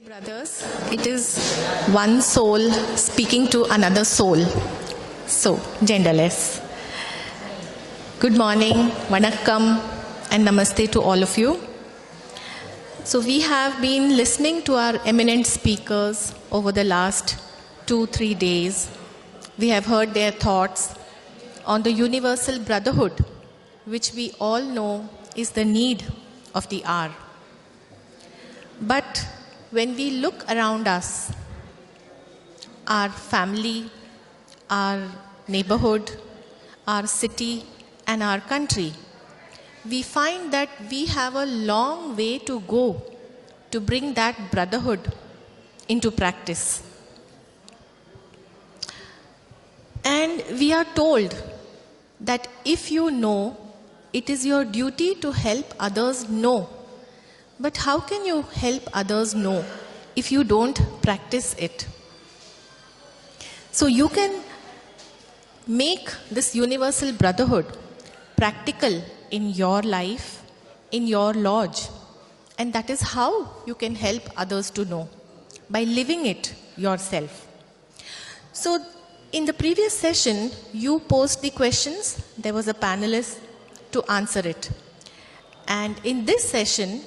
Brothers, it is one soul speaking to another soul. So, genderless. Good morning, vanakkam, and namaste to all of you. So, we have been listening to our eminent speakers over the last 2-3 days. We have heard their thoughts on the universal brotherhood, which we all know is the need of the hour. But when we look around us, our family, our neighborhood, our city, and our country, we find that we have a long way to go to bring that brotherhood into practice. And we are told that if you know, it is your duty to help others know. But how can you help others know if you don't practice it? So you can make this universal brotherhood practical in your life, in your lodge. And that is how you can help others to know, by living it yourself. So in the previous session, you posed the questions. There was a panelist to answer it. And in this session,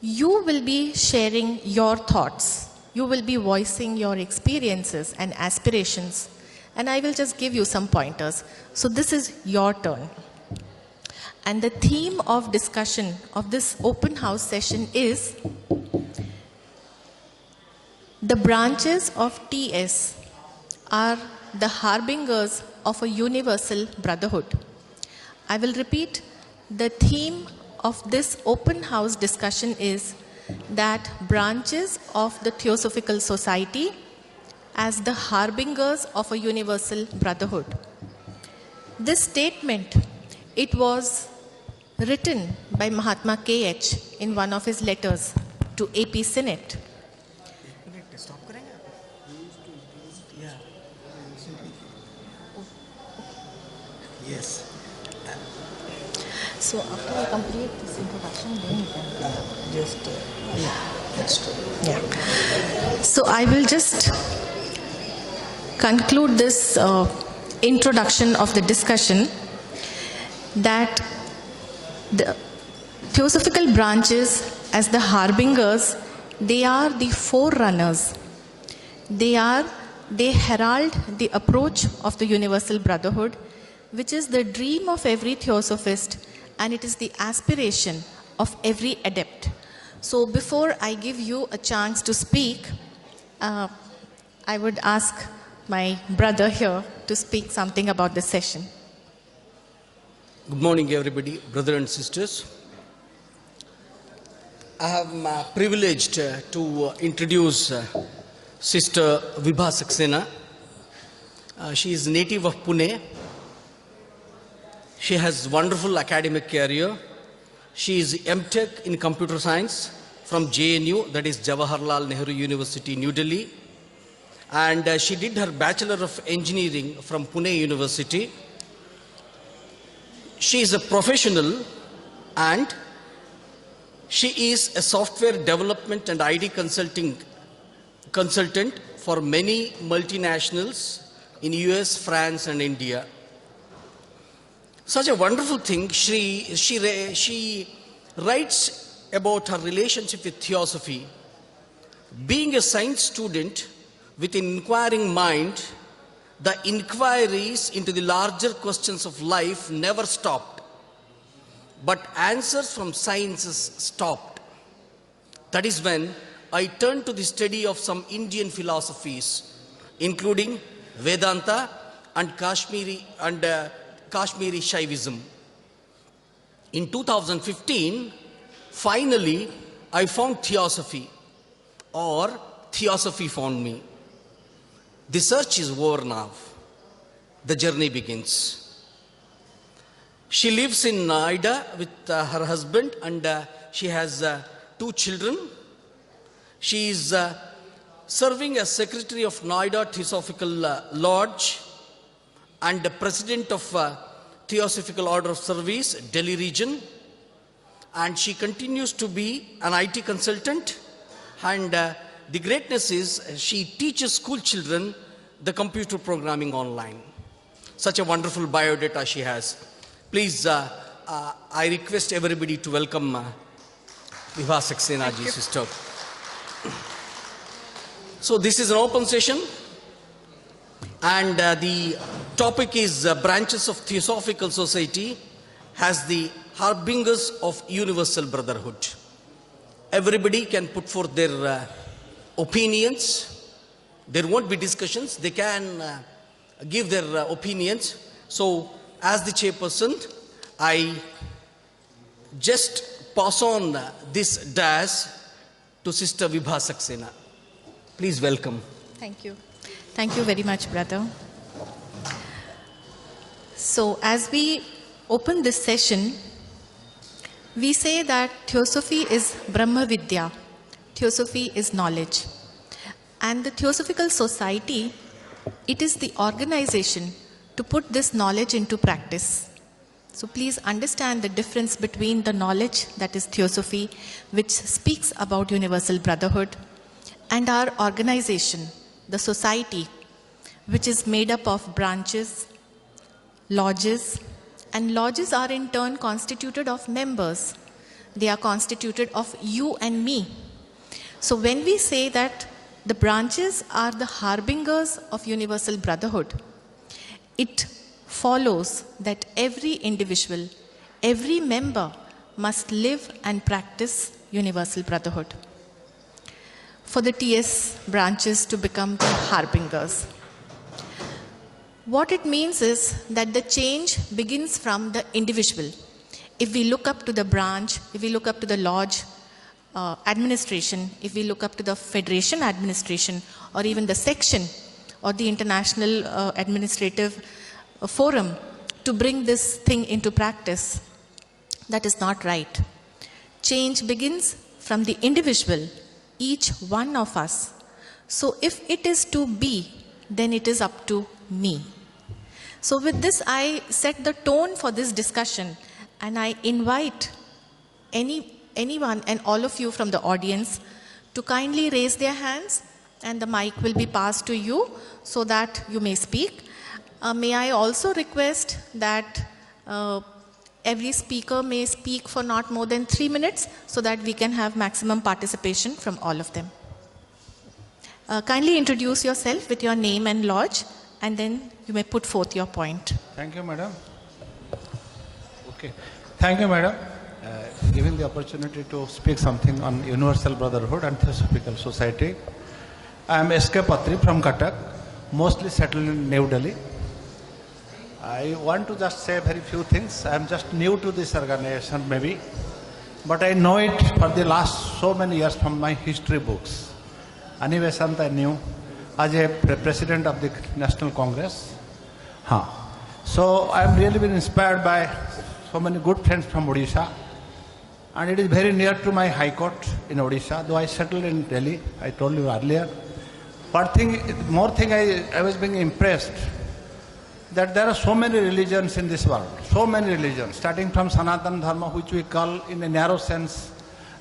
you will be sharing your thoughts. You will be voicing your experiences and aspirations. And I will just give you some pointers. So this is your turn. And the theme of discussion of this open house session is the branches of TS are the harbingers of a universal brotherhood. I will repeat, the theme of this open house discussion is that branches of the Theosophical Society as the harbingers of a universal brotherhood. This statement, it was written by Mahatma K.H. in one of his letters to AP Senate. Yes. So after I complete this introduction, then you can just That's true. yeah. So I will just conclude this introduction of the discussion that the Theosophical branches as the harbingers, they are the forerunners. They herald the approach of the universal brotherhood, which is the dream of every theosophist, and it is the aspiration of every adept. So before I give you a chance to speak, I would ask my brother here to speak something about this session. Good morning, everybody, brothers and sisters. I am privileged to introduce Sister Vibha Saxena. She is native of Pune. She has wonderful academic career. She is MTech in computer science from JNU, that is Jawaharlal Nehru University, New Delhi. And she did her Bachelor of Engineering from Pune University. She is a professional and she is a software development and IT consultant for many multinationals in US, France and India. Such a wonderful thing, she writes about her relationship with theosophy. Being a science student with an inquiring mind, the inquiries into the larger questions of life never stopped, but answers from sciences stopped. That is when I turned to the study of some Indian philosophies, including Vedanta and Kashmiri Shaivism. In 2015, finally, I found theosophy, or theosophy found me. The search is over now. The journey begins. She lives in Noida with her husband, and she has 2 children. She is serving as secretary of Noida Theosophical Lodge and the president of Theosophical Order of Service, Delhi region. And she continues to be an IT consultant, And the greatness is she teaches school children the computer programming online. Such a wonderful biodata she has. Please, I request everybody to welcome Vibha Saxena ji, sister. So this is an open session, and the topic is branches of Theosophical Society as the harbingers of universal brotherhood. Everybody can put forth their opinions. There won't be discussions. They can give their opinions. So, as the chairperson, I just pass on this dais to Sister Vibha Saxena. Please welcome. Thank you. Thank you very much, brother. So, as we open this session, we say that Theosophy is Brahma Vidya. Theosophy is knowledge. And the Theosophical Society, it is the organization to put this knowledge into practice. So please understand the difference between the knowledge that is Theosophy, which speaks about universal brotherhood, and our organization, the society, which is made up of branches, lodges, and lodges are in turn constituted of members. They are constituted of you and me. So when we say that the branches are the harbingers of universal brotherhood, it follows that every individual, every member must live and practice universal brotherhood for the TS branches to become the harbingers. What it means is that the change begins from the individual. If we look up to the branch, if we look up to the lodge administration, if we look up to the federation administration, or even the section or the international administrative forum to bring this thing into practice, that is not right. Change begins from the individual, each one of us. So if it is to be, then it is up to me. So with this, I set the tone for this discussion, and I invite anyone and all of you from the audience to kindly raise their hands, and the mic will be passed to you so that you may speak. May I also request that every speaker may speak for not more than 3 minutes so that we can have maximum participation from all of them. Kindly introduce yourself with your name and lodge, and then you may put forth your point. Thank you, madam. Okay. Thank you, madam, giving the opportunity to speak something on Universal Brotherhood and Theosophical Society. I am S.K. Patri from Cuttack, mostly settled in New Delhi. I want to just say very few things. I am just new to this organization maybe, but I know it for the last so many years from my history books. Anivesant I knew as a president of the National Congress. So I have really been inspired by so many good friends from Odisha, and it is very near to my High Court in Odisha, though I settled in Delhi, I told you earlier. But I was being impressed that there are so many religions in this world, so many religions, starting from Sanatana Dharma, which we call in a narrow sense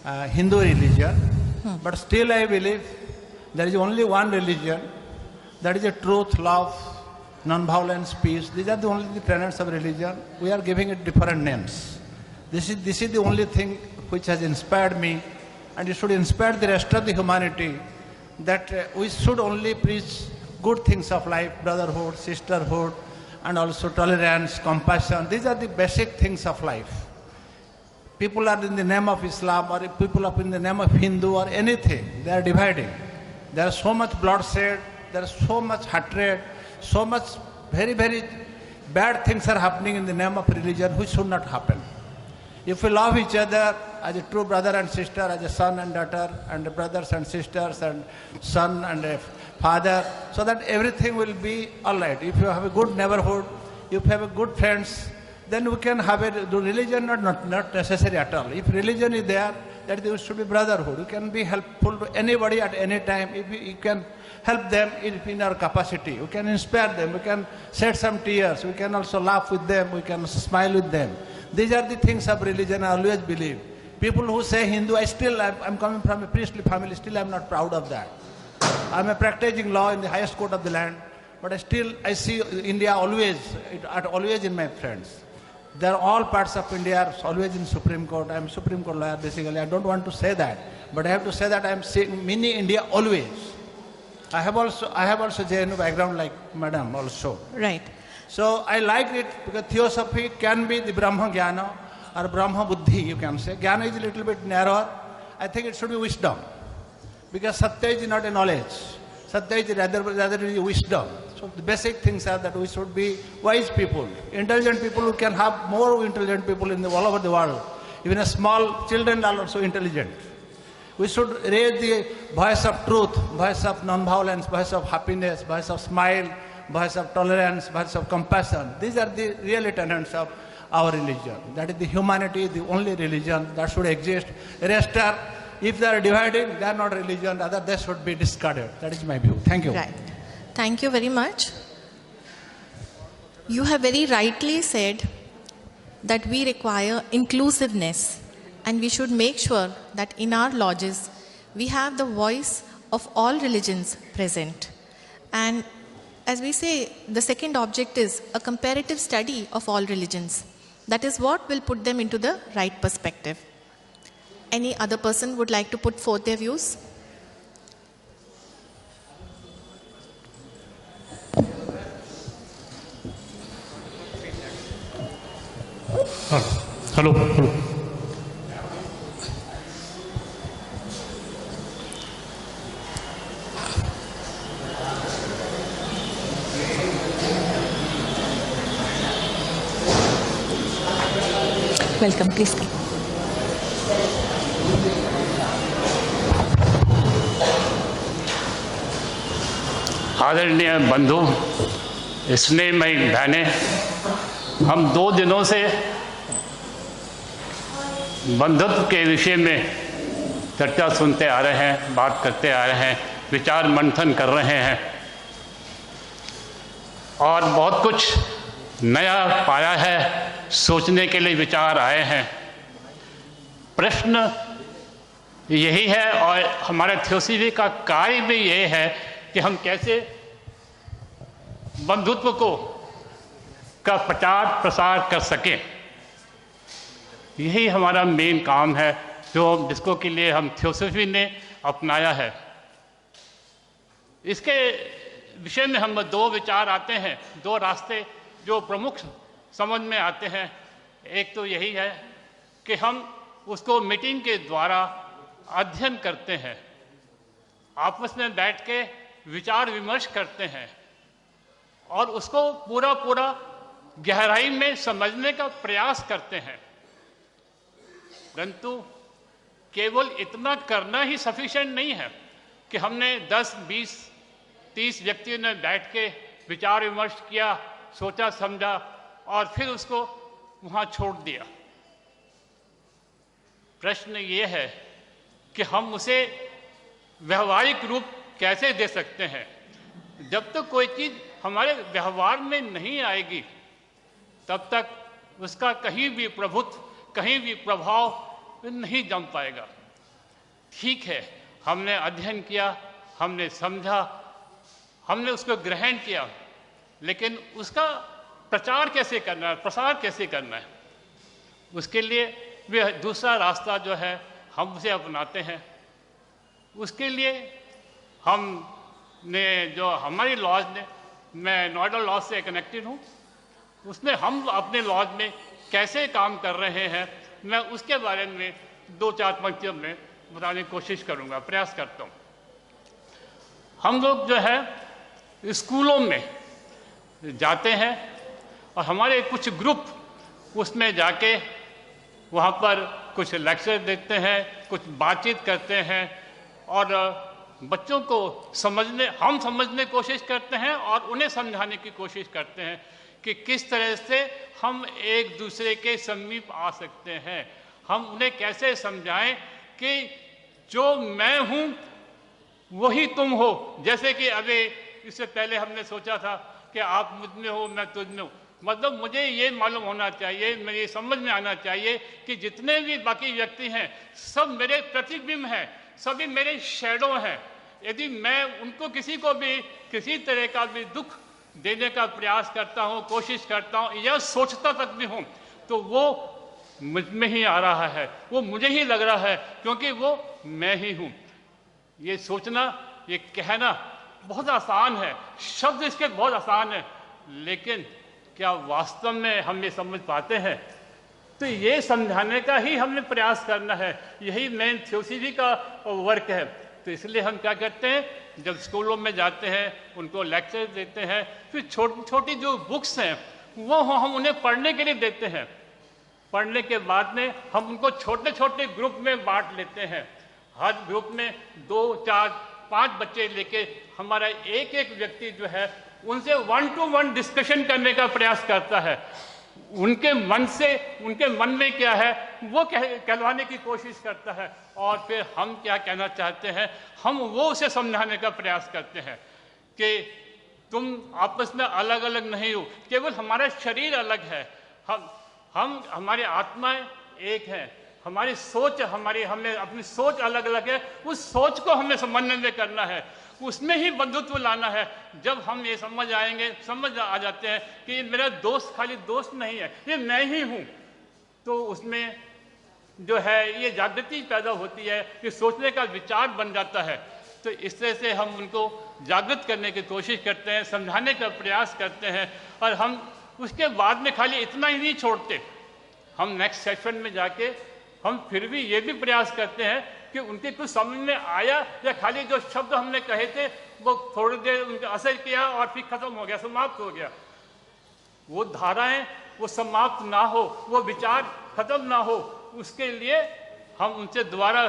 Hindu religion. But still I believe there is only one religion, that is a truth, love, non-violence, peace. These are the only tenets of religion. We are giving it different names. This is the only thing which has inspired me, and it should inspire the rest of the humanity, that we should only preach good things of life, brotherhood, sisterhood, and also tolerance, compassion. These are the basic things of life. People are in the name of Islam, or people are in the name of Hindu or anything. They are dividing. There is so much bloodshed, there is so much hatred, so much very, very bad things are happening in the name of religion, which should not happen. If we love each other as a true brother and sister, as a son and daughter, and brothers and sisters, and son and a father, so that everything will be all right. If you have a good neighborhood, if you have a good friends, then we can have a religion not necessary at all. If religion is there, that there should be brotherhood. You can be helpful to anybody at any time. If you can help them in our capacity, we can inspire them, we can shed some tears, we can also laugh with them, we can smile with them. These are the things of religion I always believe. People who say Hindu, I'm coming from a priestly family, still I'm not proud of that. I'm a practicing law in the highest court of the land, but I see India always in my friends. They're all parts of India, always in Supreme Court. I'm Supreme Court lawyer basically. I don't want to say that, but I have to say that I'm seeing mini India always. I have also JNU background like Madam also. Right. So I like it because theosophy can be the Brahma Jnana or Brahma Buddhi, you can say. Jnana is a little bit narrower. I think it should be wisdom. Because Satya is not a knowledge. Satya is rather wisdom. So the basic things are that we should be wise people, intelligent people who can have more intelligent people all over the world. Even a small children are also intelligent. We should raise the voice of truth, voice of non-violence, voice of happiness, voice of smile, voice of tolerance, voice of compassion. These are the real tenets of our religion. That is the humanity, the only religion that should exist. Rest are, if they are dividing, they are not religion, rather they should be discarded. That is my view. Thank you. Right. Thank you very much. You have very rightly said that we require inclusiveness, and we should make sure that in our lodges we have the voice of all religions present. And as we say, the second object is a comparative study of all religions. That is what will put them into the right perspective. Any other person would like to put forth their views? Hello. Welcome, please. आदरणीय बंधु, स्नेहमयी बहनें, हम 2 दिनों से बंधुत्व के विषय में चर्चा सुनते आ रहे हैं, बात करते आ रहे हैं, विचार मंथन कर रहे हैं और बहुत कुछ नया पाया है, सोचने के लिए विचार आए हैं। प्रश्न यही है और हमारे थियोसॉफी का कार्य भी ये है कि हम कैसे बंधुत्व का प्रचार प्रसार कर सकें। यही हमारा मेन काम है जिसको के लिए हम थियोसॉफी ने अपनाया है। इसके विषय में हम 2 विचार आते हैं, 2 रास्ते जो प्रमुख समझ में आते हैं। एक तो यही है कि हम उसको मीटिंग के द्वारा अध्ययन करते हैं, आपस में बैठ के विचार विमर्श करते हैं और उसको पूरा गहराई में समझने का प्रयास करते हैं। परंतु केवल इतना करना ही सफिशिएंट नहीं है कि हमने 10, 20, 30 व्यक्तियों ने बैठ के विचार विमर्श किया, सोचा समझा और फिर उसको वहाँ छोड़ दिया। प्रश्न ये है कि हम उसे व्यवहारिक रूप कैसे दे सकते हैं। जब तक कोई चीज़ हमारे व्यवहार में नहीं आएगी तब तक उसका कहीं भी प्रभुत्व, कहीं भी प्रभाव नहीं जम पाएगा। ठीक है, हमने अध्ययन किया, हमने समझा, हमने उसको ग्रहण किया, लेकिन उसका प्रचार कैसे करना है, प्रसार कैसे करना है, उसके लिए भी दूसरा रास्ता जो है हम उसे अपनाते हैं। उसके लिए हमने जो हमारी लॉज ने, मैं नोएडा लॉज से कनेक्टेड हूँ, उसमें हम अपने लॉज में कैसे काम कर रहे हैं, मैं उसके बारे में 2-4 पंक्तियों में बताने की कोशिश करूँगा, प्रयास करता हूँ। हम लोग जो है स्कूलों में जाते हैं और हमारे कुछ ग्रुप उसमें जाके वहाँ पर कुछ लेक्चर देते हैं, कुछ बातचीत करते हैं और बच्चों को हम समझने की कोशिश करते हैं और उन्हें समझाने की कोशिश करते हैं कि किस तरह से हम एक दूसरे के समीप आ सकते हैं। हम उन्हें कैसे समझाएं कि जो मैं हूँ वही तुम हो। जैसे कि अभी इससे पहले हमने सोचा था कि आप मुझ में हो, मैं तुझ में हूँ, मतलब मुझे ये मालूम होना चाहिए, मेरी समझ में आना चाहिए कि जितने भी बाकी व्यक्ति हैं सब मेरे प्रतिबिंब हैं, सभी मेरे शैडो हैं। यदि मैं उनको किसी को भी किसी तरह का भी दुख देने का प्रयास करता हूँ, कोशिश करता हूँ या सोचता तक भी हूँ, तो वो मुझ में ही आ रहा है, वो मुझे ही लग रहा है, क्योंकि वो मैं ही हूँ। ये सोचना, ये कहना बहुत आसान है, शब्द इसके बहुत आसान है, लेकिन क्या वास्तव में हम ये समझ पाते हैं? तो ये समझाने का ही हमें प्रयास करना है, यही मेन थ्योसॉफी का वर्क है। तो इसलिए हम क्या करते हैं, जब स्कूलों में जाते हैं उनको लेक्चर देते हैं, फिर छोटी छोटी जो बुक्स हैं वो हम उन्हें पढ़ने के लिए देते हैं। पढ़ने के बाद में हम उनको छोटे छोटे ग्रुप में बांट लेते हैं। हर ग्रुप में 2, 4, 5 बच्चे लेके हमारा एक एक व्यक्ति जो है उनसे 1-to-1 डिस्कशन करने का प्रयास करता है। उनके मन से, उनके मन में क्या है वो कहलवाने की कोशिश करता है, और फिर हम क्या कहना चाहते हैं हम वो उसे समझाने का प्रयास करते हैं कि तुम आपस में अलग अलग नहीं हो, केवल हमारा शरीर अलग है, हम हमारी आत्माएं एक हैं, हमारी सोच, हमें अपनी सोच अलग अलग है, उस सोच को हमें समन्वय में करना है, उसमें ही बंधुत्व लाना है। जब हम ये समझ आ जाते हैं कि ये मेरा दोस्त खाली दोस्त नहीं है, ये मैं ही हूँ, तो उसमें जो है ये जागृति पैदा होती है, ये सोचने का विचार बन जाता है। तो इस तरह से हम उनको जागृत करने की कोशिश करते हैं, समझाने का प्रयास करते हैं, और हम उसके बाद में खाली इतना ही नहीं छोड़ते, हम नेक्स्ट सेशन में जाके हम फिर भी ये भी प्रयास करते हैं कि उनके कुछ समझ में आया, या खाली जो शब्द हमने कहे थे वो थोड़ी देर उनका असर किया और फिर खत्म हो गया, समाप्त हो गया, वो धाराएं वो समाप्त ना हो, वो विचार खत्म ना हो, उसके लिए हम उनसे दोबारा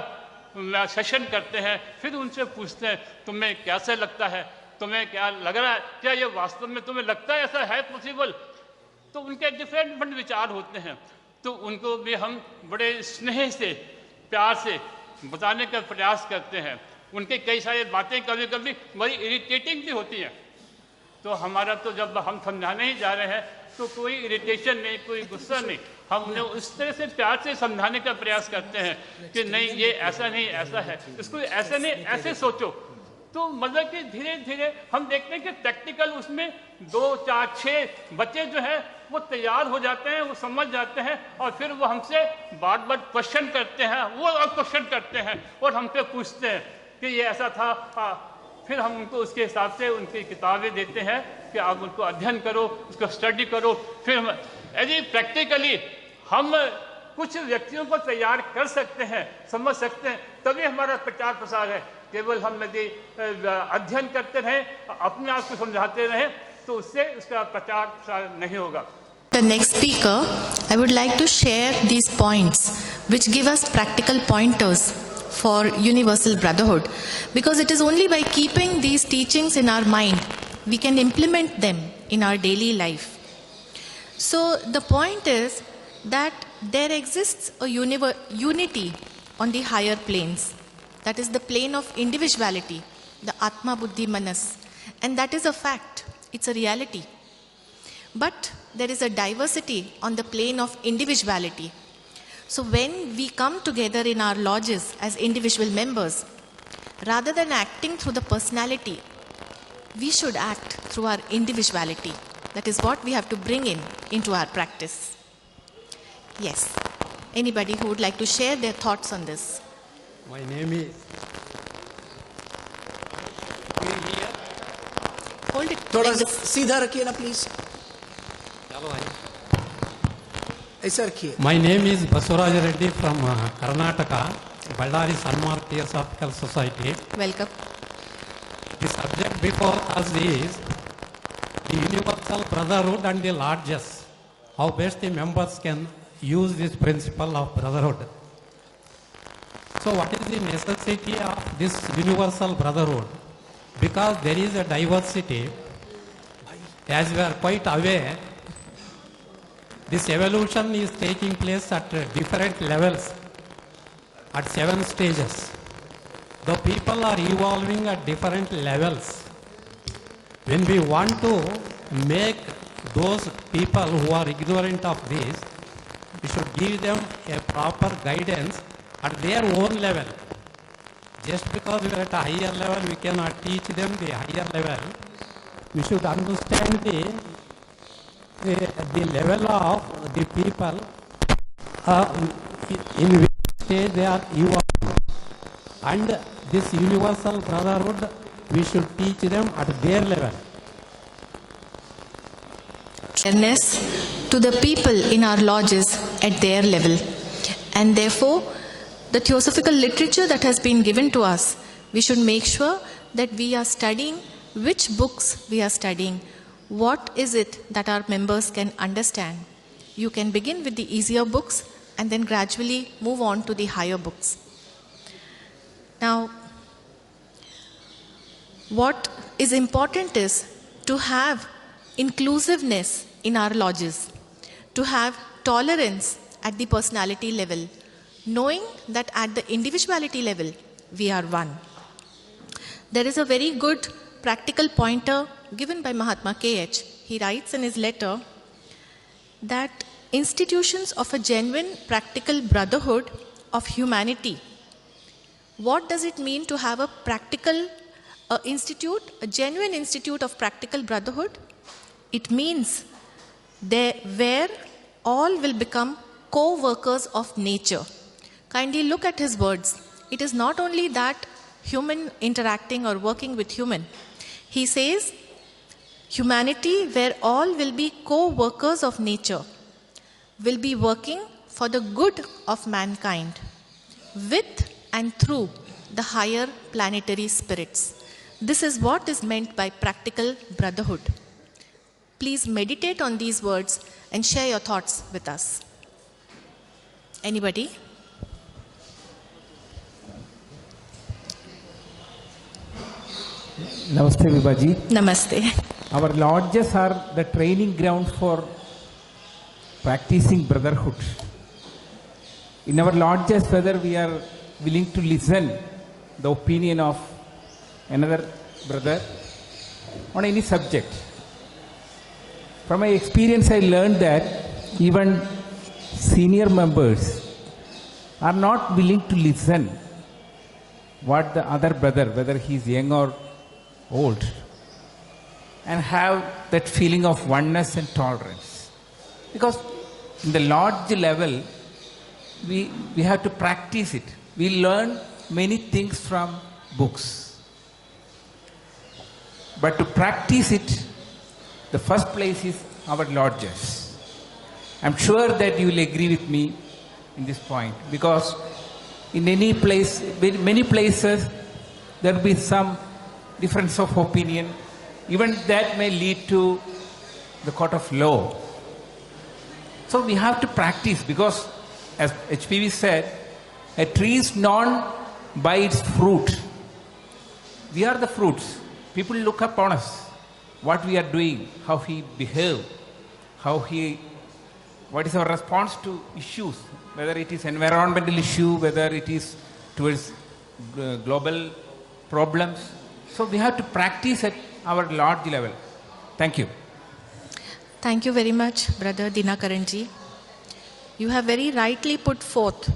सेशन करते हैं। फिर उनसे पूछते हैं तुम्हें कैसे लगता है, तुम्हें क्या लग रहा है, क्या ये वास्तव में तुम्हें लगता है ऐसा है पॉसिबल? तो उनके डिफरेंट विचार होते हैं, तो उनको भी हम बड़े स्नेह से, प्यार से बताने का प्रयास करते हैं। उनके कई सारी बातें कभी कभी बड़ी इरिटेटिंग भी होती हैं, तो हमारा तो जब हम समझाने ही जा रहे हैं तो कोई इरिटेशन नहीं, कोई गुस्सा नहीं, हम उन्हें उस तरह से प्यार से समझाने का प्रयास करते हैं कि नहीं ये ऐसा नहीं, ऐसा है, इसको ऐसा नहीं, ऐसे सोचो। तो मतलब कि धीरे धीरे हम देखते हैं कि प्रैक्टिकल उसमें 2, 4, 6 बच्चे जो हैं वो तैयार हो जाते हैं, वो समझ जाते हैं, और फिर वो हमसे बार बार क्वेश्चन करते हैं, वो और क्वेश्चन करते हैं और हमसे पूछते हैं कि ये ऐसा था। फिर हम उनको उसके हिसाब से उनकी किताबें देते हैं कि आप उनको अध्ययन करो, उसको स्टडी करो। फिर यदि प्रैक्टिकली हम कुछ व्यक्तियों को तैयार कर सकते हैं, समझ सकते हैं, तभी हमारा प्रचार प्रसार है। केवल हम यदि अध्ययन करते रहें, अपने आप को समझाते रहें, तो उससे उसका प्रचार प्रसार नहीं होगा। The next speaker, I would like to share these points which give us practical pointers for universal brotherhood, because it is only by keeping these teachings in our mind we can implement them in our daily life. So the point is that there exists a unity on the higher planes, that is the plane of individuality, the Atma Buddhi Manas, and that is a fact, it's a reality. But there is a diversity on the plane of individuality. So when we come together in our lodges as individual members, rather than acting through the personality, we should act through our individuality. That is what we have to bring into our practice. Yes. Anybody who would like to share their thoughts on this? My name is... Hold it. थोड़ा like this. सीधा रखिए ना please, चलो भाई. ऐसा रखिए। My name is Basuraj Reddy from Karnataka, Ballari Sanmark Theosophical Society. Welcome. The subject before us is the universal brotherhood and the largesse. How best the members can use this principle of brotherhood. So what is the necessity of this universal brotherhood? Because there is a diversity, as we are quite aware, this evolution is taking place at different levels, at 7 stages. The people are evolving at different levels. When we want to make those people who are ignorant of this, we should give them a proper guidance at their own level. Just because we are at a higher level, we cannot teach them the higher level. We should understand the level of the people in which stage they are evolving. And this universal brotherhood, we should teach them at their level. Awareness to the people in our lodges at their level. And therefore, the theosophical literature that has been given to us, we should make sure that we are studying which books we are studying. What is it that our members can understand? You can begin with the easier books and then gradually move on to the higher books. Now, what is important is to have inclusiveness in our lodges, to have tolerance at the personality level, knowing that at the individuality level, we are one. There is a very good practical pointer given by Mahatma K.H. He writes in his letter that institutions of a genuine practical brotherhood of humanity. What does it mean to have a practical institute, a genuine institute of practical brotherhood? It means where all will become co-workers of nature. Kindly look at his words. It is not only that human interacting or working with human. He says, humanity where all will be co-workers of nature, will be working for the good of mankind, with and through the higher planetary spirits. This is what is meant by practical brotherhood. Please meditate on these words and share your thoughts with us. Anybody? Namaste, Vibhaji. Namaste. Our lodges are the training ground for practicing brotherhood. In our lodges, whether we are willing to listen the opinion of another brother on any subject. From my experience, I learned that even senior members are not willing to listen what the other brother, whether he is young or old, and have that feeling of oneness and tolerance. Because in the lodge level, we have to practice it. We learn many things from books. But to practice it, the first place is our lodges. I'm sure that you will agree with me in this point, because in any place, in many places, there will be some difference of opinion. Even that may lead to the court of law. So we have to practice, because as HPV said, a tree is known by its fruit. We are the fruits. People look upon us, what we are doing, how we behave, what is our response to issues, whether it is environmental issue, whether it is towards global problems. So we have to practice at our large level. Thank you. Thank you very much, Brother Dinakaranji. You have very rightly put forth.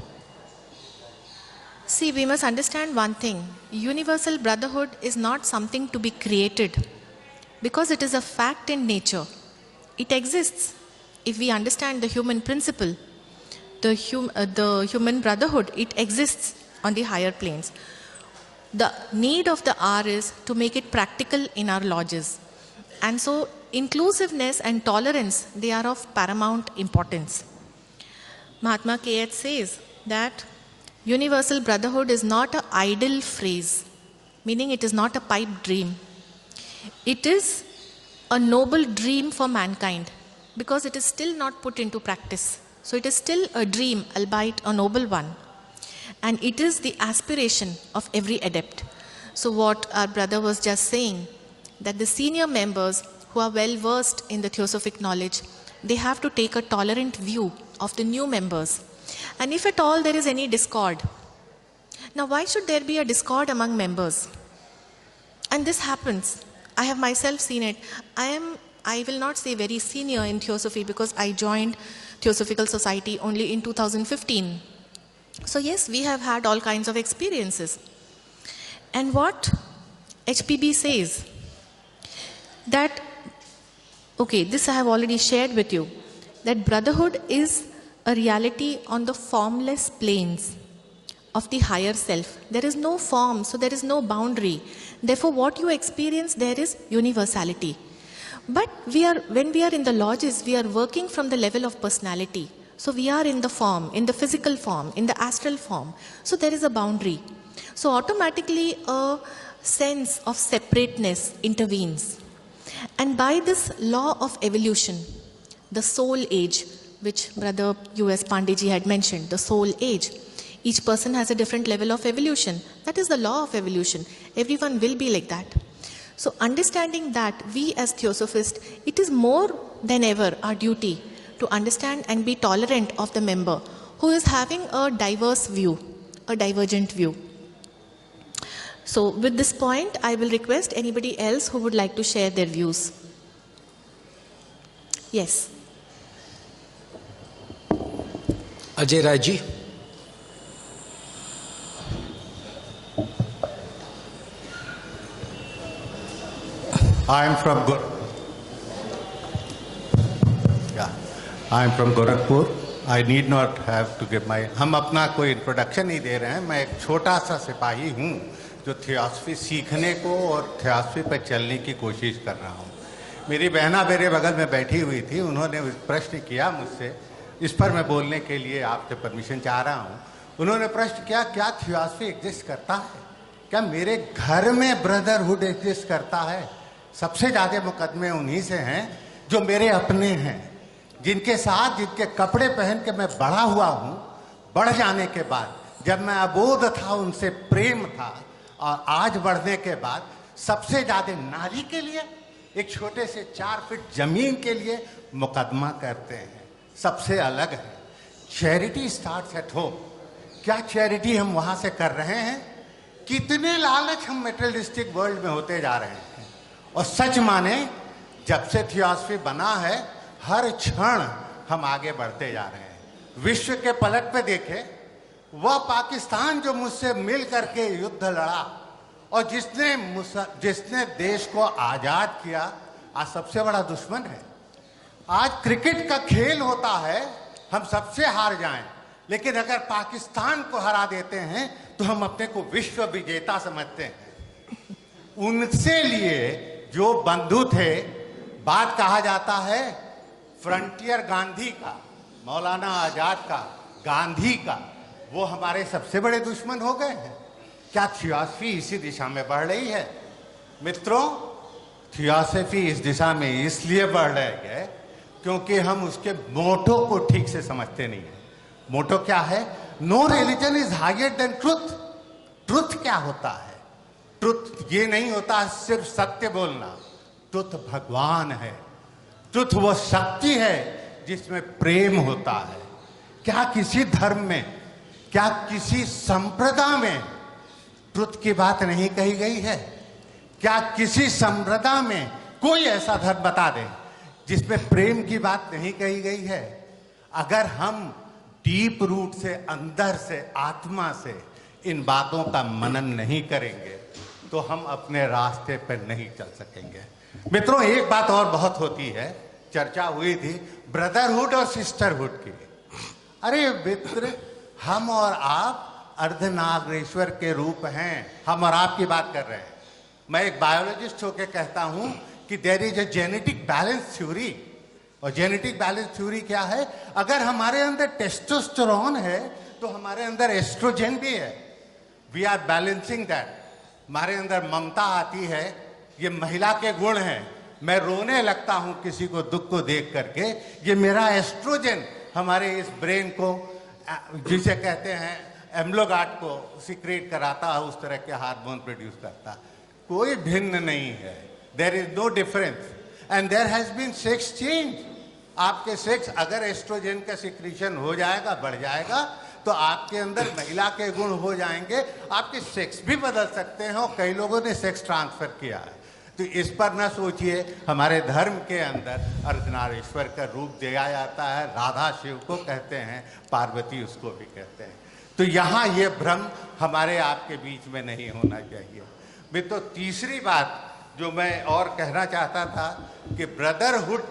See, we must understand one thing. Universal brotherhood is not something to be created, because it is a fact in nature. It exists. If we understand the human principle, the human brotherhood, it exists on the higher planes. The need of the hour is to make it practical in our lodges. And so inclusiveness and tolerance, they are of paramount importance. Mahatma K.H. says that universal brotherhood is not an idle phrase, meaning it is not a pipe dream. It is a noble dream for mankind, because it is still not put into practice. So it is still a dream, albeit a noble one. And it is the aspiration of every adept. So what our brother was just saying, that the senior members who are well versed in the theosophic knowledge, they have to take a tolerant view of the new members. And if at all there is any discord, now why should there be a discord among members? And this happens. I have myself seen it. I am I will not say very senior in Theosophy because I joined Theosophical Society only in 2015. So yes, we have had all kinds of experiences. And what HPB says, that, okay, this I have already shared with you, that brotherhood is a reality on the formless planes of the higher self. There is no form, so there is no boundary. Therefore, what you experience, there is universality. But when we are in the lodges, we are working from the level of personality. So we are in the form, in the physical form, in the astral form. So there is a boundary. So automatically a sense of separateness intervenes. And by this law of evolution, the soul age, which Brother U.S. Pandeyji had mentioned, the soul age, each person has a different level of evolution. That is the law of evolution. Everyone will be like that. So understanding that, we as Theosophists, it is more than ever our duty to understand and be tolerant of the member who is having a diverse view, a divergent view. So with this point, I will request anybody else who would like to share their views. Yes. Ajay Raji. I am from Gorakhpur. I need not have to give my. हम अपना कोई introduction नहीं दे रहे हैं. मैं एक छोटा सा सिपाही हूँ जो थियोसफी सीखने को और थियोसफी पर चलने की कोशिश कर रहा हूँ. मेरी बहना मेरे बगल में बैठी हुई थी. उन्होंने प्रश्न किया मुझसे. इस पर मैं बोलने के लिए आपसे परमिशन चाह रहा हूँ. उन्होंने प्रश्न किया, क्या थियोसफी एग्जिस्ट करता है? क्या मेरे घर में ब्रदरहुड एग्जिस्ट करता है? सबसे ज़्यादा मुकदमे उन्हीं से हैं जो मेरे अपने हैं, जिनके साथ जिनके कपड़े पहन के मैं बड़ा हुआ हूँ. बढ़ जाने के बाद जब मैं अबोध था उनसे प्रेम था, और आज बढ़ने के बाद सबसे ज़्यादा नारी के लिए, एक छोटे से 4 फीट जमीन के लिए मुकदमा करते हैं. सबसे अलग है. Charity starts at home. क्या चैरिटी हम वहाँ से कर रहे हैं? कितने लालच हम मेटेरियलिस्टिक वर्ल्ड में होते जा रहे हैं. और सच माने, जब से थियोसफी बना है, हर क्षण हम आगे बढ़ते जा रहे हैं. विश्व के पलट पे देखे, वह पाकिस्तान जो मुझसे मिल करके युद्ध लड़ा और जिसने देश को आजाद किया, आज सबसे बड़ा दुश्मन है. आज क्रिकेट का खेल होता है, हम सबसे हार जाएं, लेकिन अगर पाकिस्तान को हरा देते हैं तो हम अपने को विश्व विजेता समझते हैं. उनसे लिए जो बंधु थे, बात कहा जाता है फ्रंटियर गांधी का, मौलाना आजाद का, गांधी का, वो हमारे सबसे बड़े दुश्मन हो गए हैं. क्या थियोसफी इसी दिशा में बढ़ रही है? मित्रों, थियोसफी इस दिशा में इसलिए बढ़ रही है क्योंकि हम उसके मोटो को ठीक से समझते नहीं है. मोटो क्या है? No religion is higher than truth. Truth क्या होता है? ट्रुथ ये नहीं होता सिर्फ सत्य बोलना. ट्रुथ भगवान है. ट्रुथ वो शक्ति है जिसमें प्रेम होता है. क्या किसी धर्म में, क्या किसी संप्रदाय में ट्रुथ की बात नहीं कही गई है? क्या किसी संप्रदाय में कोई ऐसा धर्म बता दे जिसमें प्रेम की बात नहीं कही गई है? अगर हम डीप रूट से, अंदर से, आत्मा से इन बातों का मनन नहीं करेंगे तो हम अपने रास्ते पर नहीं चल सकेंगे. मित्रों, एक बात और बहुत होती है, चर्चा हुई थी ब्रदरहुड और सिस्टरहुड की. अरे मित्र, हम और आप अर्धनागेश्वर के रूप हैं. हम और आप की बात कर रहे हैं. मैं एक बायोलॉजिस्ट होकर कहता हूं कि there is a genetic balance theory. और जेनेटिक बैलेंस थ्योरी क्या है? अगर हमारे अंदर टेस्टोस्टेरोन है तो हमारे अंदर एस्ट्रोजन भी है. We are balancing that. हमारे अंदर ममता आती है, ये महिला के गुण हैं. मैं रोने लगता हूं किसी को दुख को देख करके, ये मेरा एस्ट्रोजन हमारे इस ब्रेन को, जिसे कहते हैं एम्लोगाट को, सीक्रेट कराता है, उस तरह के हार्मोन प्रोड्यूस करता. कोई भिन्न नहीं है. There is no difference. And there has been sex change. आपके सेक्स अगर एस्ट्रोजन का सिक्रीशन हो जाएगा, बढ़ जाएगा, तो आपके अंदर महिला के गुण हो जाएंगे. आपके सेक्स भी बदल सकते हैं और कई लोगों ने सेक्स ट्रांसफर किया है. तो इस पर न सोचिए, हमारे धर्म के अंदर अर्धनारीश्वर का रूप दिया जाता है, राधा शिव को कहते हैं, पार्वती उसको भी कहते हैं। तो यहाँ ये भ्रम हमारे आपके बीच में नहीं होना चाहिए। मैं तो तीसरी बात जो मैं और कहना चाहता था कि ब्रदरहुड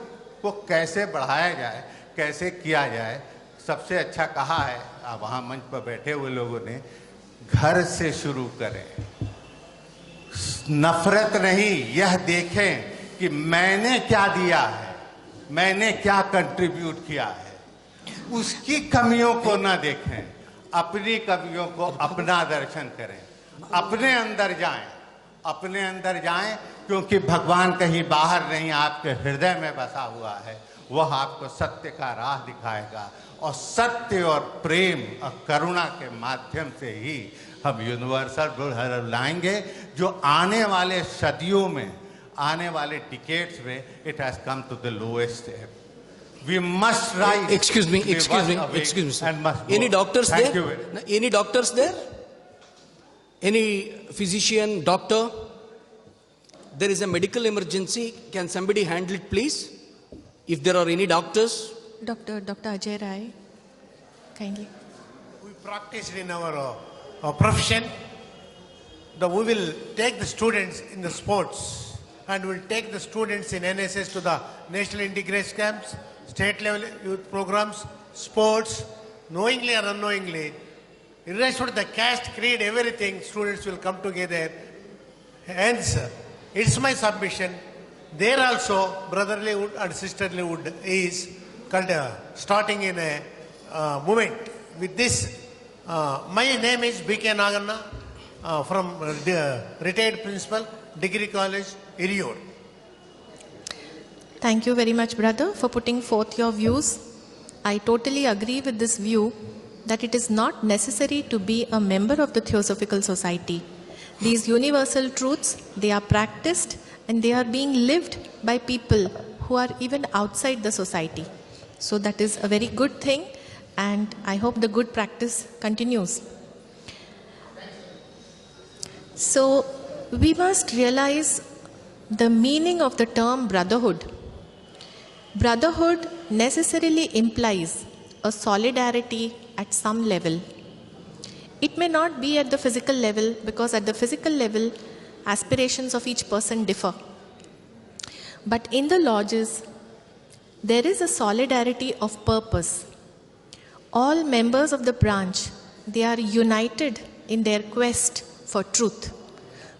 को कैसे बढ़ाया जाए, कैसे किया जाए, सबसे अच्छा कहा है वहाँ मंच पर बैठे हुए लोगों ने, घर से शुरू करें। नफरत नहीं, यह देखें कि मैंने क्या दिया है, मैंने क्या कंट्रीब्यूट किया है, उसकी कमियों को ना देखें, अपनी कमियों को अपना दर्शन करें, अपने अंदर जाएं, अपने अंदर जाएं, क्योंकि भगवान कहीं बाहर नहीं, आपके हृदय में बसा हुआ है। वह आपको सत्य का राह दिखाएगा और सत्य और प्रेम और करुणा के माध्यम से ही हम यूनिवर्सल ब्रदरहुड लाएंगे, जो आने वाले सदियों में, आने वाले डिकेड्स में it has come to the lowest step. We must rise. Excuse me, sir. Any doctors Thank there? you. Any doctors there? Any physician, doctor? There is a medical emergency. Can somebody handle it, please? If there are any doctors? Dr. Ajay Rai, kindly. We practiced in our profession that we will take the students in the sports and we'll take the students in NSS to the national integration camps, state level youth programs, sports, knowingly or unknowingly, irrespective of the caste, creed, everything, students will come together. Hence, it's my submission. There also, brotherlyhood and sisterlyhood is starting in a movement. With this, my name is B.K. Naganna from retired principal, Degree College, Iriyur. Thank you very much, brother, for putting forth your views. I totally agree with this view that it is not necessary to be a member of the Theosophical Society. These universal truths, they are practiced and they are being lived by people who are even outside the society. So that is a very good thing, and I hope the good practice continues. So we must realize the meaning of the term brotherhood. Brotherhood necessarily implies a solidarity at some level. It may not be at the physical level, because at the physical level, aspirations of each person differ. But in the lodges, there is a solidarity of purpose. All members of the branch, they are united in their quest for truth.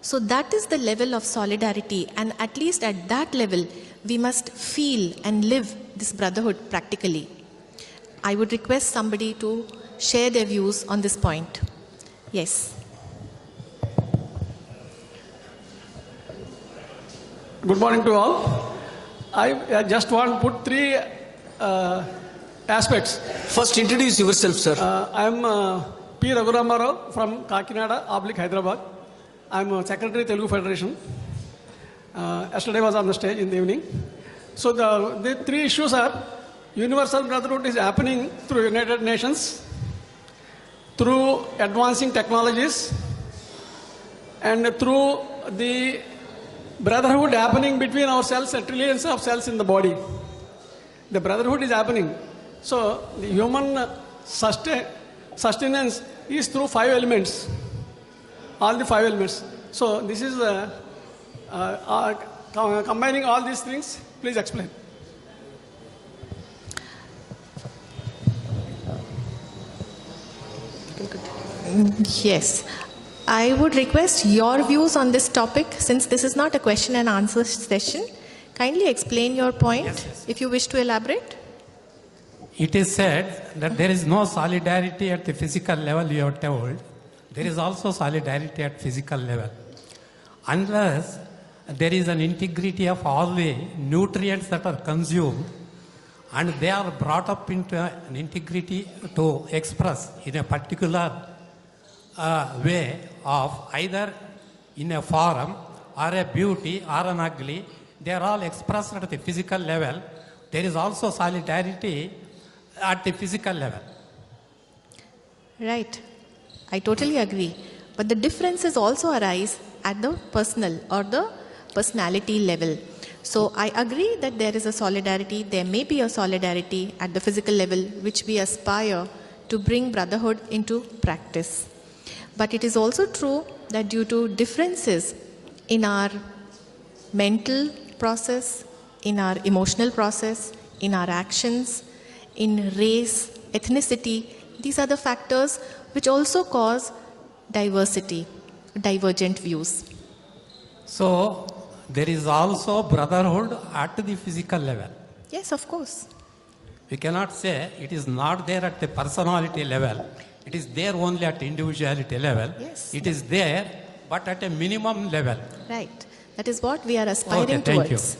So that is the level of solidarity, and at least at that level, we must feel and live this brotherhood practically. I would request somebody to share their views on this point. Yes. Good morning to all. I just want to put three aspects. First, introduce yourself, sir. I am P. Raghuramaro from Kakinada, Hyderabad. I am Secretary Telugu Federation. Yesterday was on the stage in the evening. So the three issues are: universal brotherhood is happening through United Nations, through advancing technologies, and through the brotherhood happening between our cells and trillions of cells in the body. The brotherhood is happening. So the human sustenance is through 5 elements. All the 5 elements. So this is combining all these things. Please explain. Yes. I would request your views on this topic, since this is not a question and answer session. Kindly explain your point, if you wish to elaborate. It is said that there is no solidarity at the physical level, you are told. There is also solidarity at physical level. Unless there is an integrity of all the nutrients that are consumed, and they are brought up into an integrity to express in a particular way of either in a form or a beauty or an ugly, they are all expressed at the physical level. There is also solidarity at the physical level. Right. I totally agree. But the differences also arise at the personal or the personality level. So I agree that there is a solidarity, there may be a solidarity at the physical level which we aspire to bring brotherhood into practice. But it is also true that due to differences in our mental process, in our emotional process, in our actions, in race, ethnicity, these are the factors which also cause diversity, divergent views. So there is also brotherhood at the physical level. Yes, of course. We cannot say it is not there at the personality level. It is there only at individuality level. Yes. It is there, but at a minimum level. Right. That is what we are aspiring Okay, thank towards.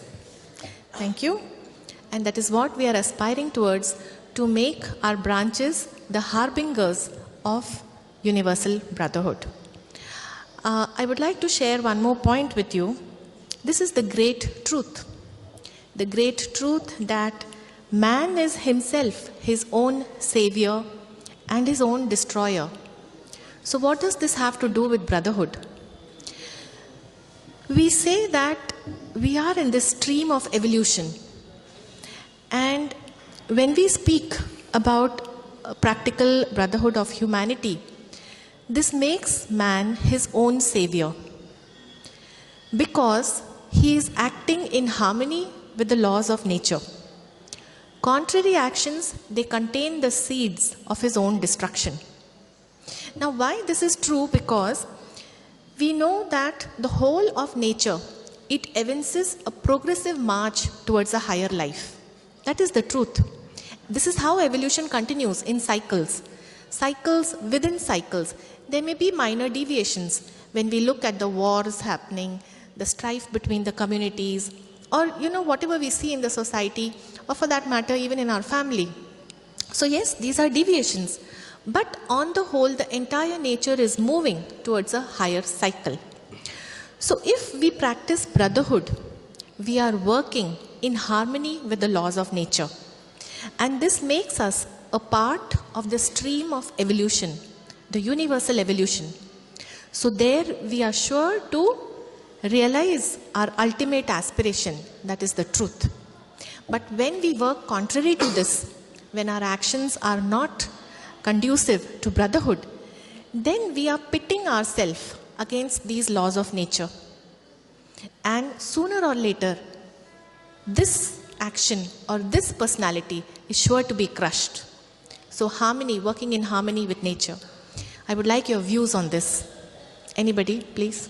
Thank you. And that is what we are aspiring towards, to make our branches the harbingers of universal brotherhood. I would like to share one more point with you. This is the great truth. The great truth that man is himself his own savior and his own destroyer. So what does this have to do with brotherhood? We say that we are in this stream of evolution. And when we speak about a practical brotherhood of humanity, this makes man his own savior, because he is acting in harmony with the laws of nature. Contrary actions, they contain the seeds of his own destruction. Now, why this is true? Because we know that the whole of nature, it evinces a progressive march towards a higher life. That is the truth. This is how evolution continues in cycles. Cycles within cycles. There may be minor deviations when we look at the wars happening, the strife between the communities, or whatever we see in the society, or for that matter even in our family. So yes, these are deviations, but on the whole the entire nature is moving towards a higher cycle. So if we practice brotherhood, we are working in harmony with the laws of nature, and this makes us a part of the stream of evolution, the universal evolution. So there we are sure to realize our ultimate aspiration, that is the truth. But when we work contrary to this, when our actions are not conducive to brotherhood, then we are pitting ourselves against these laws of nature. And sooner or later, this action or this personality is sure to be crushed. So harmony, working in harmony with nature. I would like your views on this. Anybody, please?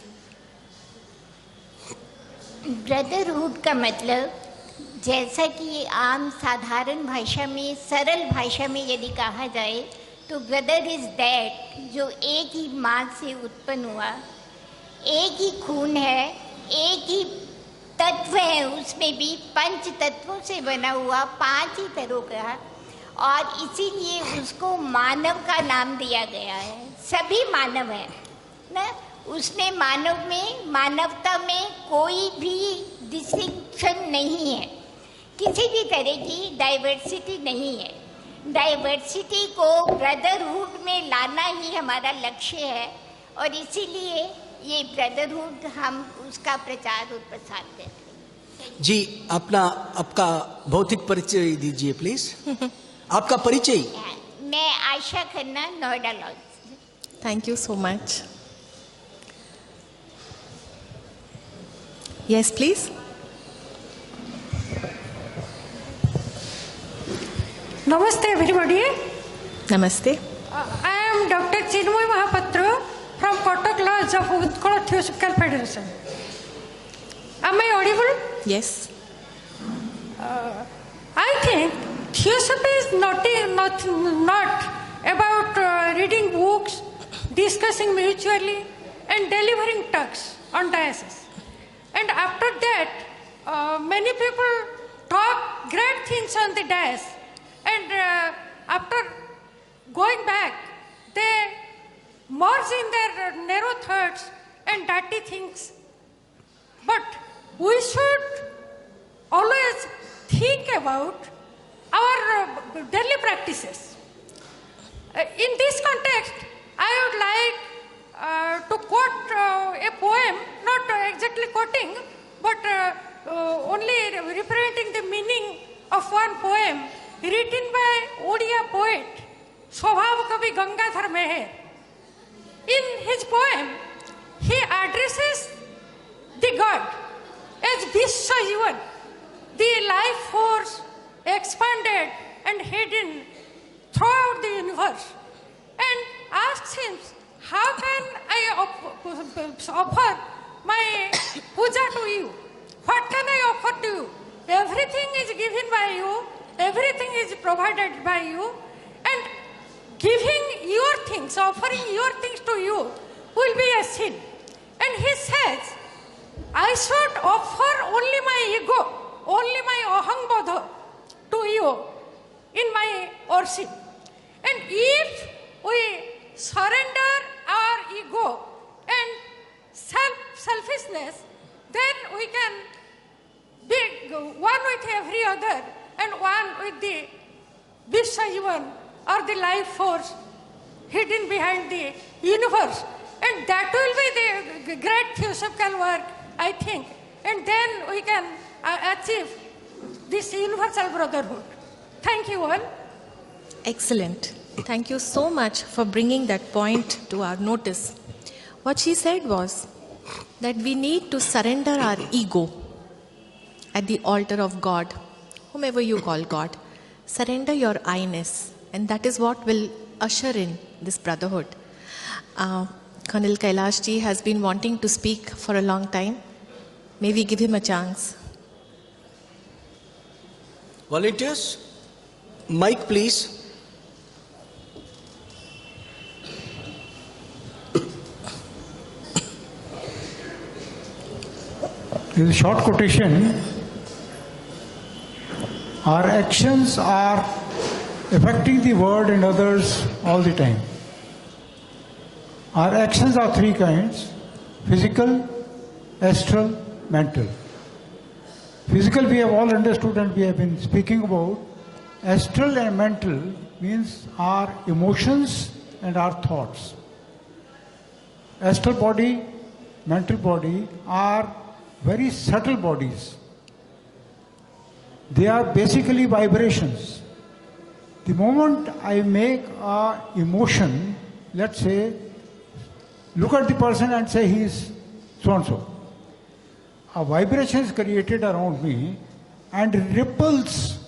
Brotherhood का मतलब, जैसा कि आम साधारण भाषा में, सरल भाषा में यदि कहा जाए तो ब्रदर इज दैट जो एक ही माँ से उत्पन्न हुआ, एक ही खून है, एक ही तत्व है, उसमें भी पंच तत्वों से बना हुआ, 5 ही तरह का, और इसीलिए उसको मानव का नाम दिया गया है। सभी मानव हैं ना, उसने मानव में, मानवता में कोई भी डिस्टिंक्शन नहीं है, किसी भी तरह की डाइवर्सिटी नहीं है। डाइवर्सिटी को ब्रदरहुड में लाना ही हमारा लक्ष्य है, और इसीलिए ये ब्रदरहुड हम उसका प्रचार और प्रसार करते हैं। जी, आपका भौतिक परिचय दीजिए प्लीज। आपका परिचय? मैं Asha Khanna, Noida law. Thank you so much. Yes, please. Namaste, everybody. Namaste. I am Dr. Chinmoy Mahapatra from Kotak Lodge of Utkala Theosophical Federation. Am I audible? Yes. I think Theosophy is not about reading books, discussing mutually, and delivering talks on diocese. And after that, many people talk great things on the dais. And after going back, they merge in their narrow thoughts and dirty things. But we should always think about our daily practices. In this context, I would like to quote a poem, not exactly quoting, but only representing the meaning of one poem written by Odia poet Swabhav Kavi Gangadhar Meher. In his poem, he addresses the God as Vishwajivan, the life force expanded and hidden throughout the universe, and asks him, how can I offer my puja to you? What can I offer to you? Everything is given by you, everything is provided by you, and giving your things, offering your things to you will be a sin. And he says, I should offer only my ego, only my ahangbodha to you in my worship. And if we surrender our ego and selfishness, then we can be one with every other and one with the Vishwajivan or the life force hidden behind the universe. And that will be the great theosophical work, I think. And then we can achieve this universal brotherhood. Thank you all. Excellent. Thank you so much for bringing that point to our notice. What she said was that we need to surrender our ego at the altar of God, whomever you call God. Surrender your I-ness, and that is what will usher in this brotherhood. Colonel Kailash ji has been wanting to speak for a long time. May we give him a chance. Volunteers, mic please. In a short quotation, our actions are affecting the world and others all the time. Our actions are three kinds: physical, astral, mental. Physical we have all understood and we have been speaking about. Astral and mental means our emotions and our thoughts. Astral body, mental body are very subtle bodies. They are basically vibrations. The moment I make an emotion, let's say, look at the person and say he is so-and-so. A vibration is created around me and ripples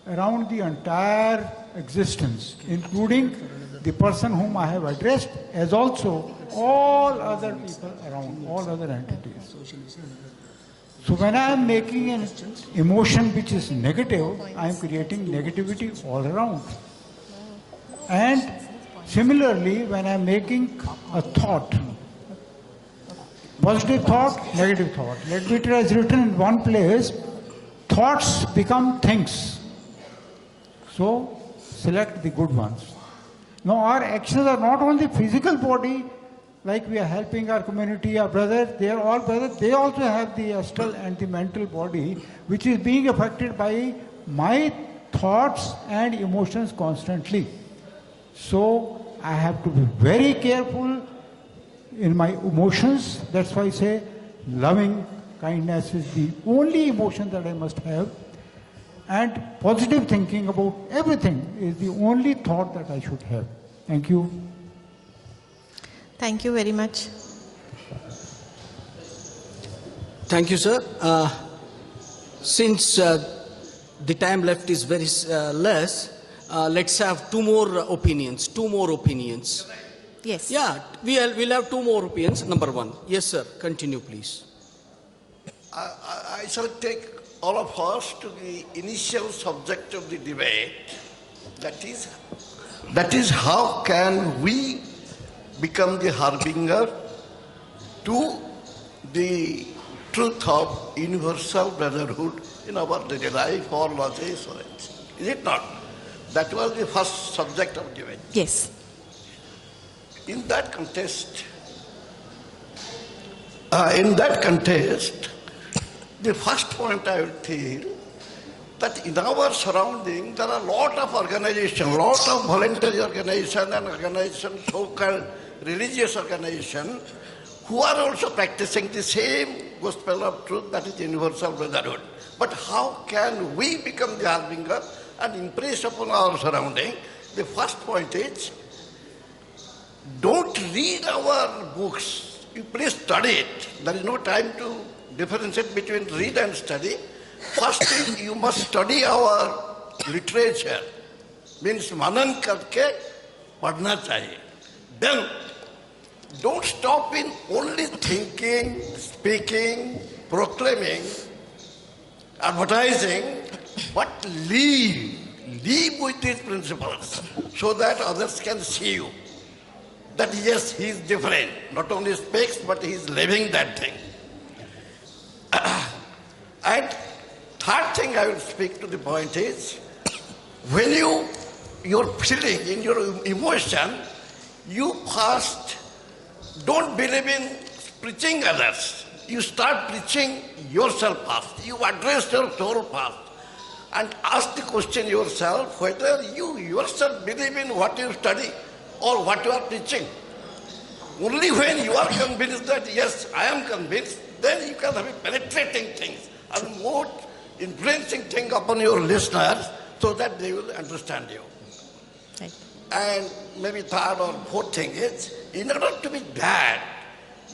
around the entire existence, including the person whom I have addressed, as also all other people around, all other entities. So when I am making an emotion which is negative, I am creating negativity all around. And similarly, when I am making a thought, positive thought, negative thought. Let me try as written in one place, thoughts become things. So select the good ones. Now our actions are not only physical body, like we are helping our community, our brothers, they are all brothers, they also have the astral and the mental body, which is being affected by my thoughts and emotions constantly. So I have to be very careful in my emotions. That's why I say loving kindness is the only emotion that I must have. And positive thinking about everything is the only thought that I should have. Thank you. Thank you very much. Thank you, sir. Since the time left is very less, let's have two more opinions. Yes. Yeah, we'll have two more opinions. Number one. Yes, sir. Continue, please. I shall take all of us to the initial subject of the debate. That is how can we become the harbinger to the truth of universal brotherhood in our daily life or lodges or anything. Is it not? That was the first subject of debate. Yes. In that context, the first point I would feel that in our surrounding there are a lot of organizations, lot of voluntary organizations and organizations, so-called religious organizations, who are also practicing the same gospel of truth, that is universal brotherhood. But how can we become the harbinger and impress upon our surrounding? The first point is, don't read our books. You please study it. There is no time to differentiate between read and study. First is, you must study our literature. Means manan karke padhna chahiye. Then, don't stop in only thinking, speaking, proclaiming, advertising, but live with these principles so that others can see you. That yes, he is different. Not only speaks, but he is living that thing. And third thing I will speak to the point is, when you're feeling in your emotion, you first don't believe in preaching others. You start preaching yourself first. You address your soul first. And ask the question yourself whether you yourself believe in what you study or what you are preaching. Only when you are convinced that, yes, I am convinced, then you can have a penetrating things and more influencing thing upon your listeners so that they will understand you. Right. And maybe third or fourth thing is, in order to be that,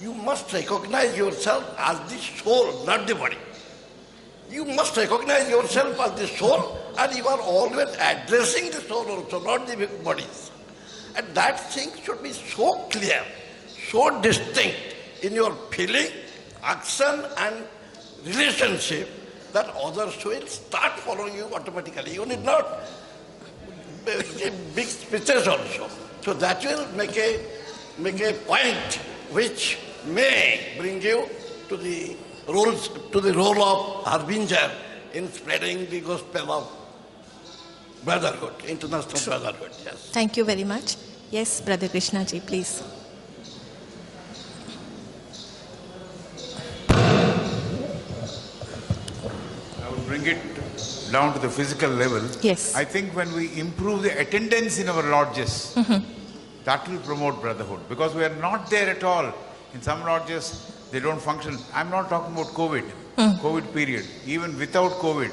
you must recognize yourself as the soul, not the body. You must recognize yourself as the soul, and you are always addressing the soul also, not the bodies. And that thing should be so clear, so distinct in your feeling, action and relationship that others will start following you automatically. You need not give big speeches also. So that will make a point which may bring you to the role of harbinger in spreading the gospel of brotherhood, international brotherhood. Yes. Thank you very much. Yes, Brother Krishna ji, please. I will bring it down to the physical level. Yes. I think when we improve the attendance in our lodges, that will promote brotherhood, because we are not there at all. In some lodges, they don't function. I'm not talking about COVID, COVID period. Even without COVID,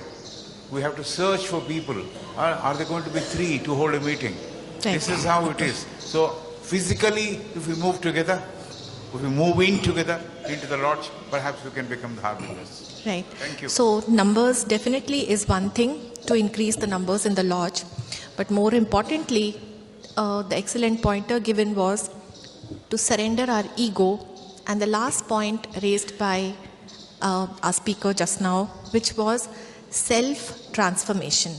we have to search for people. Are there going to be 3 to hold a meeting? Right. This is how it is. So physically, if we move together, if we move in together into the lodge, perhaps we can become the harbingers. Right. Thank you. So numbers definitely is one thing to increase the numbers in the lodge. But more importantly, the excellent pointer given was to surrender our ego. And the last point raised by our speaker just now, which was self-transformation.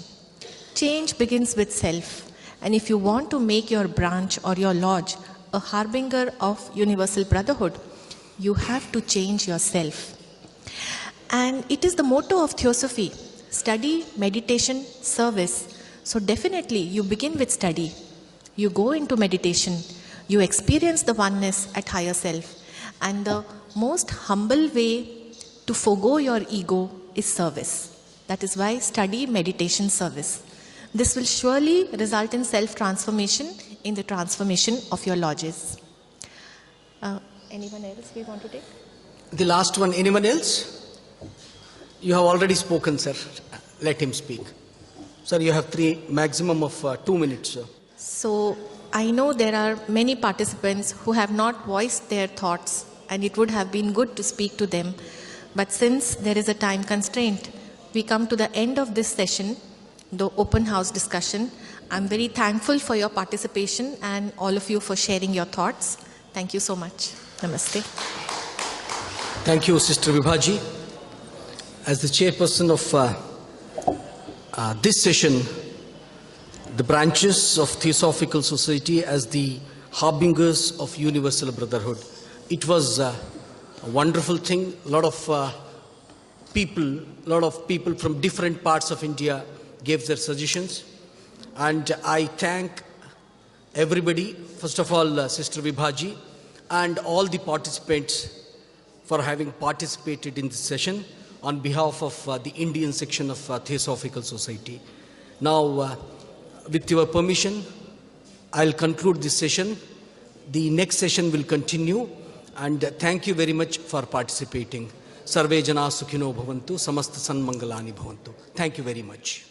Change begins with self. And if you want to make your branch or your lodge a harbinger of universal brotherhood, you have to change yourself. And it is the motto of Theosophy: study, meditation, service. So definitely you begin with study. You go into meditation. You experience the oneness at higher self. And the most humble way to forgo your ego is service. That is why study, meditation, service. This will surely result in self-transformation, in the transformation of your lodges. Anyone else we want to take? The last one, anyone else? You have already spoken, sir. Let him speak. Sir, you have maximum of 2 minutes, sir. So, I know there are many participants who have not voiced their thoughts, and it would have been good to speak to them. But since there is a time constraint, we come to the end of this session, the open house discussion. I'm very thankful for your participation and all of you for sharing your thoughts. Thank you so much. Namaste. Thank you, Sister Vibhaji. As the chairperson of this session, the branches of Theosophical Society as the harbingers of universal brotherhood. It was a wonderful thing. A lot of people from different parts of India gave their suggestions. And I thank everybody, first of all, Sister Vibhaji, and all the participants for having participated in this session on behalf of the Indian section of Theosophical Society. Now, with your permission, I'll conclude this session. The next session will continue, and thank you very much for participating. Sarve jana sukhino bhavantu, samasta sanmangalani bhavantu. Thank you very much.